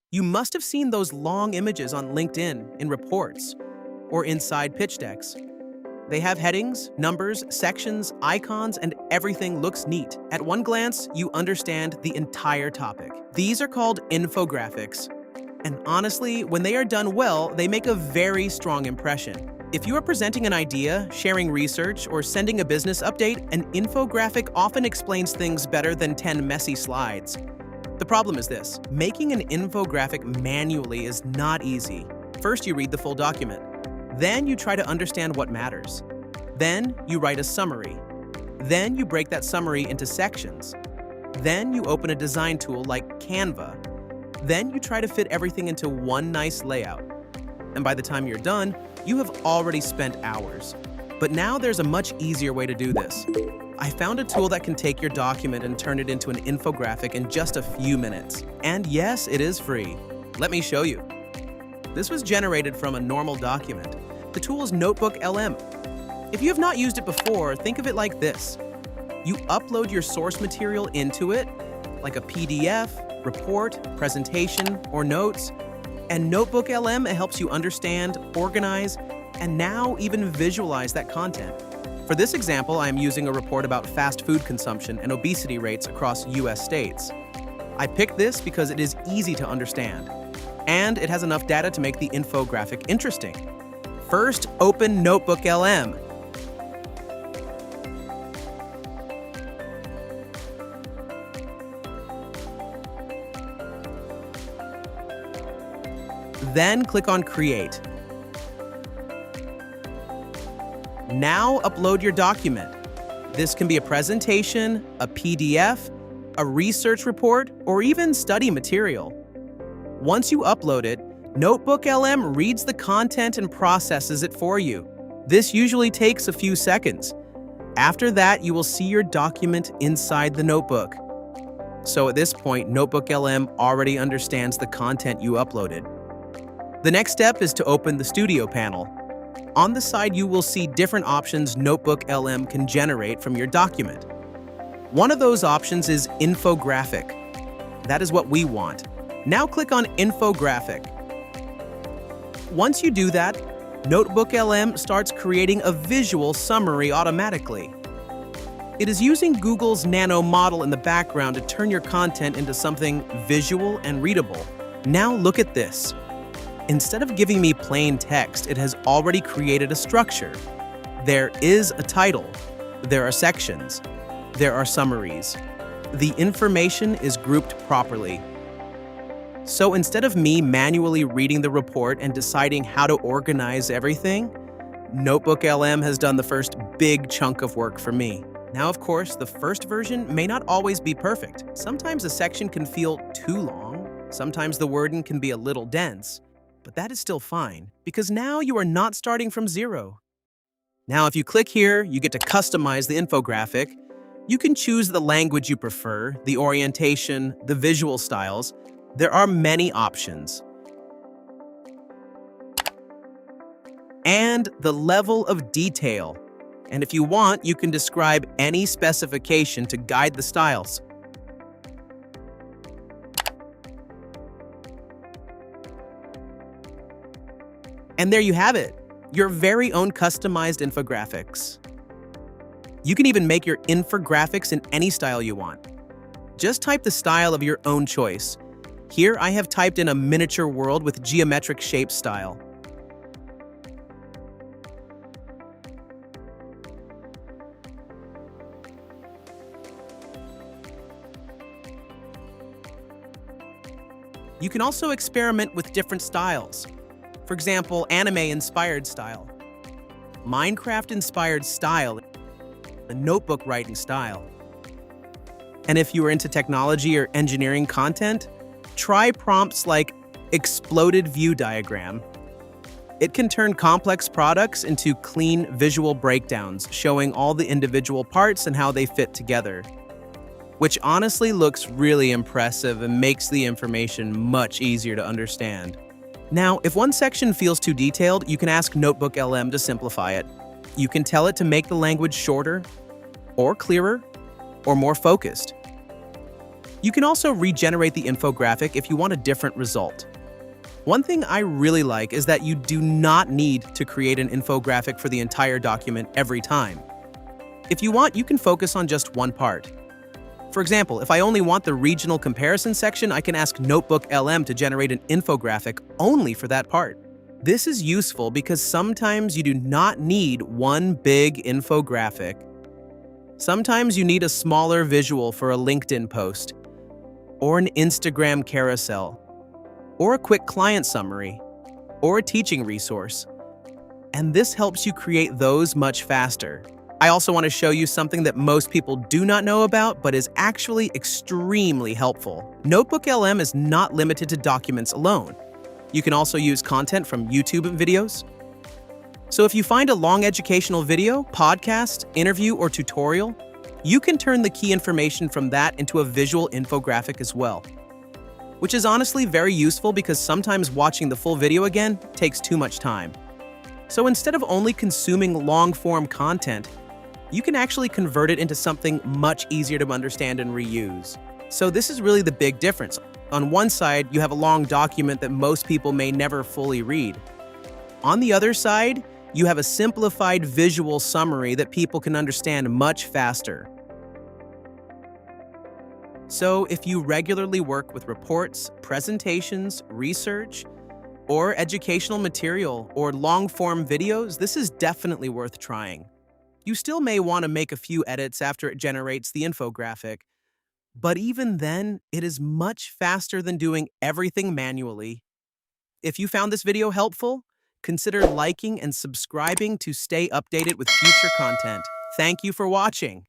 You must have seen those long images on LinkedIn, in reports, or inside pitch decks. They have headings, numbers, sections, icons, and everything looks neat. At one glance, you understand the entire topic. These are called infographics. And honestly, when they are done well, they make a very strong impression. If you are presenting an idea, sharing research, or sending a business update, an infographic often explains things better than 10 messy slides. The problem is this: making an infographic manually is not easy. First, you read the full document. Then you try to understand what matters. Then you write a summary. Then you break that summary into sections. Then you open a design tool like Canva. Then you try to fit everything into one nice layout. And by the time you're done, you have already spent hours. But now there's a much easier way to do this. I found a tool that can take your document and turn it into an infographic in just a few minutes. And yes, it is free. Let me show you. This was generated from a normal document. The tool is NotebookLM. If you have not used it before, think of it like this. You upload your source material into it, like a PDF, report, presentation, or notes, and NotebookLM helps you understand, organize, and now even visualize that content. For this example, I am using a report about fast food consumption and obesity rates across US states. I picked this because it is easy to understand, and it has enough data to make the infographic interesting. First, open NotebookLM. Then click on Create. Now upload your document. This can be a presentation, a PDF, a research report, or even study material. Once you upload it, NotebookLM reads the content and processes it for you. This usually takes a few seconds. After that, you will see your document inside the notebook. So at this point, NotebookLM already understands the content you uploaded. The next step is to open the Studio panel. On the side, you will see different options NotebookLM can generate from your document. One of those options is Infographic. That is what we want. Now click on Infographic. Once you do that, NotebookLM starts creating a visual summary automatically. It is using Google's Nano model in the background to turn your content into something visual and readable. Now look at this. Instead of giving me plain text, it has already created a structure. There is a title. There are sections. There are summaries. The information is grouped properly. So instead of me manually reading the report and deciding how to organize everything, NotebookLM has done the first big chunk of work for me. Now, of course, the first version may not always be perfect. Sometimes a section can feel too long. Sometimes the wording can be a little dense. But that is still fine, because now you are not starting from zero. Now, if you click here, you get to customize the infographic. You can choose the language you prefer, the orientation, the visual styles. There are many options. And the level of detail. And if you want, you can describe any specification to guide the styles. And there you have it, your very own customized infographics. You can even make your infographics in any style you want. Just type the style of your own choice. Here I have typed in a miniature world with geometric shape style. You can also experiment with different styles. For example, anime-inspired style, Minecraft-inspired style, a notebook writing style. And if you are into technology or engineering content, try prompts like exploded view diagram. It can turn complex products into clean visual breakdowns, showing all the individual parts and how they fit together, which honestly looks really impressive and makes the information much easier to understand. Now, if one section feels too detailed, you can ask NotebookLM to simplify it. You can tell it to make the language shorter, or clearer, or more focused. You can also regenerate the infographic if you want a different result. One thing I really like is that you do not need to create an infographic for the entire document every time. If you want, you can focus on just one part. For example, if I only want the regional comparison section, I can ask NotebookLM to generate an infographic only for that part. This is useful because sometimes you do not need one big infographic. Sometimes you need a smaller visual for a LinkedIn post, or an Instagram carousel, or a quick client summary, or a teaching resource. And this helps you create those much faster. I also want to show you something that most people do not know about, but is actually extremely helpful. NotebookLM is not limited to documents alone. You can also use content from YouTube videos. So if you find a long educational video, podcast, interview, or tutorial, you can turn the key information from that into a visual infographic as well, which is honestly very useful because sometimes watching the full video again takes too much time. So instead of only consuming long-form content, you can actually convert it into something much easier to understand and reuse. So this is really the big difference. On one side, you have a long document that most people may never fully read. On the other side, you have a simplified visual summary that people can understand much faster. So if you regularly work with reports, presentations, research, or educational material, or long-form videos, this is definitely worth trying. You still may want to make a few edits after it generates the infographic, but even then, it is much faster than doing everything manually. If you found this video helpful, consider liking and subscribing to stay updated with future content. Thank you for watching.